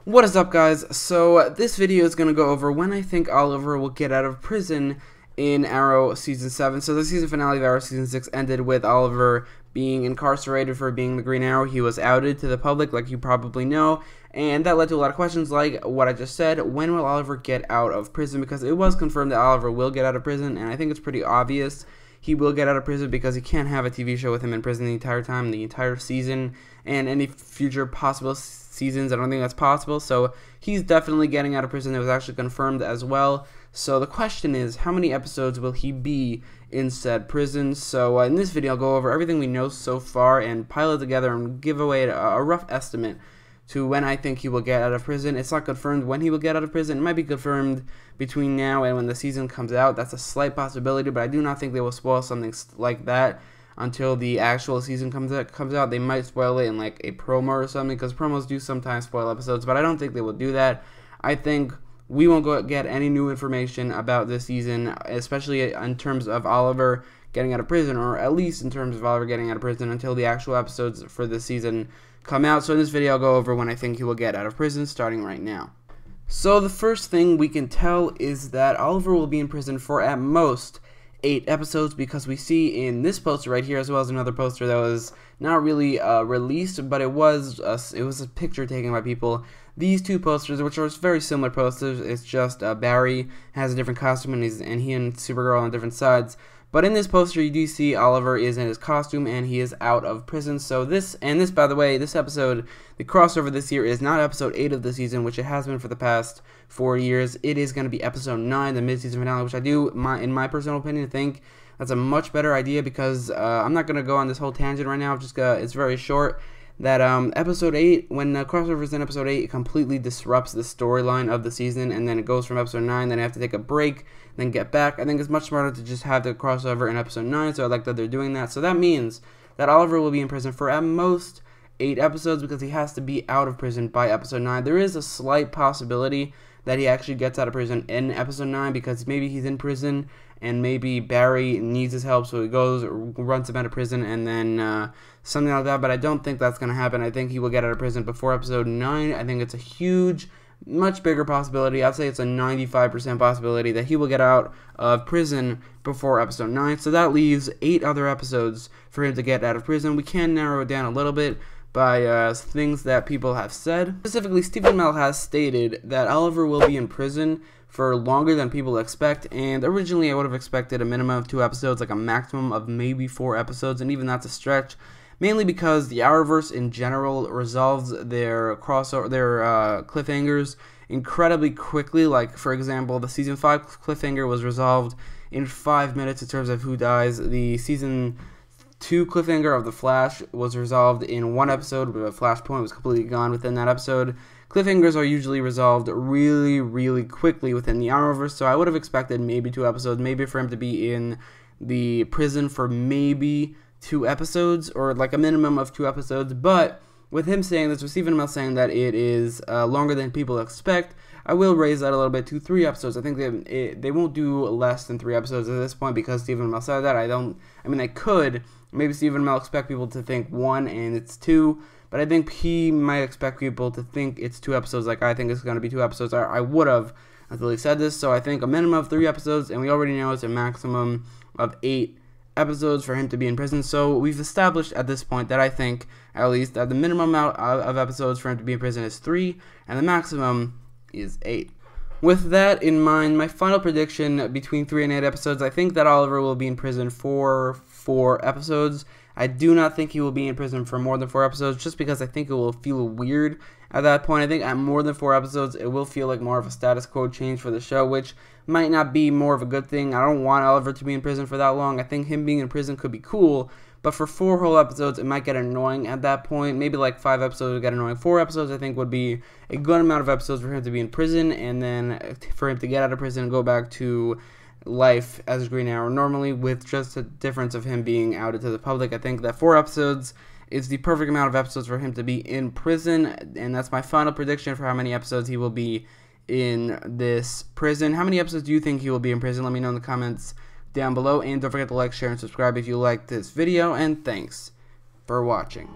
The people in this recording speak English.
What is up, guys? So this video is going to go over when I think Oliver will get out of prison in Arrow Season 7. So the season finale of Arrow Season 6 ended with Oliver being incarcerated for being the Green Arrow. He was outed to the public, like you probably know, and that led to a lot of questions like what I just said. When will Oliver get out of prison? Because it was confirmed that Oliver will get out of prison, and I think it's pretty obvious he will get out of prison because he can't have a TV show with him in prison the entire time, the entire season, and any future possible seasons. I don't think that's possible, so he's definitely getting out of prison. It was actually confirmed as well. So the question is, how many episodes will he be in said prison? So in this video, I'll go over everything we know so far and pile it together and give away a rough estimate to when I think he will get out of prison. It's not confirmed when he will get out of prison. It might be confirmed between now and when the season comes out. That's a slight possibility, but I do not think they will spoil something like that until the actual season comes out. They might spoil it in like a promo or something, because promos do sometimes spoil episodes, but I don't think they will do that. I think we won't get any new information about this season, especially in terms of Oliver getting out of prison, or at least in terms of Oliver getting out of prison, until the actual episodes for this season come out. So in this video, I'll go over when I think he will get out of prison, starting right now. So the first thing we can tell is that Oliver will be in prison for at most 8 episodes, because we see in this poster right here, as well as another poster that was not really released, but it was a picture taken by people. These two posters, which are very similar posters, it's just Barry has a different costume, and he and Supergirl on different sides. But in this poster, you do see Oliver is in his costume and he is out of prison. So this, by the way, this episode, the crossover this year is not episode 8 of the season, which it has been for the past 4 years. It is going to be episode 9, the mid-season finale, which I do, in my personal opinion, think that's a much better idea, because I'm not going to go on this whole tangent right now. It's very short. That episode 8, when the crossover is in episode 8, it completely disrupts the storyline of the season, and then it goes from episode 9, then I have to take a break, then get back. I think it's much smarter to just have the crossover in episode 9, so I like that they're doing that. So that means that Oliver will be in prison for at most 8 episodes, because he has to be out of prison by episode 9. There is a slight possibility that he actually gets out of prison in episode 9, because maybe he's in prison and maybe Barry needs his help, so he goes, runs him out of prison, and then something like that. But I don't think that's going to happen. I think he will get out of prison before episode 9. I think it's a huge, much bigger possibility. I'd say it's a 95% possibility that he will get out of prison before episode 9. So that leaves 8 other episodes for him to get out of prison. We can narrow it down a little bit by things that people have said. Specifically, Stephen Amell has stated that Oliver will be in prison for longer than people expect, and originally I would have expected a minimum of 2 episodes, like a maximum of maybe 4 episodes, and even that's a stretch, mainly because the Arrowverse in general resolves their cliffhangers incredibly quickly. Like, for example, the season 5 cliffhanger was resolved in 5 minutes in terms of who dies. The season 2 cliffhanger of The Flash was resolved in 1 episode, but Flashpoint was completely gone within that episode. Cliffhangers are usually resolved really, really quickly within the Arrowverse, so I would have expected maybe 2 episodes, maybe for him to be in the prison for maybe 2 episodes, or like a minimum of 2 episodes. But with him saying this, with Stephen Amell saying that it is longer than people expect, I will raise that a little bit to 3 episodes. I think they won't do less than 3 episodes at this point, because Stephen Amell said that. I mean, they could. Maybe Stephen Amell expect people to think 1 and it's 2, but I think he might expect people to think it's 2 episodes, like I think it's going to be 2 episodes. I would have until he said this. So I think a minimum of 3 episodes, and we already know it's a maximum of 8 episodes for him to be in prison. So we've established at this point that I think, at least, that the minimum amount of episodes for him to be in prison is 3, and the maximum is 8. With that in mind, my final prediction between 3 and 8 episodes, I think that Oliver will be in prison for 4 episodes. I do not think he will be in prison for more than 4 episodes, just because I think it will feel weird at that point. I think at more than 4 episodes, it will feel like more of a status quo change for the show, which might not be more of a good thing. I don't want Oliver to be in prison for that long. I think him being in prison could be cool, but for 4 whole episodes, it might get annoying at that point. Maybe like 5 episodes would get annoying. 4 episodes, I think, would be a good amount of episodes for him to be in prison, and then for him to get out of prison and go back to life as Green Arrow normally, with just a difference of him being outed to the public. I think that 4 episodes is the perfect amount of episodes for him to be in prison, and that's my final prediction for how many episodes he will be in this prison. How many episodes do you think he will be in prison? Let me know in the comments down below, and don't forget to like, share, and subscribe if you liked this video, and thanks for watching.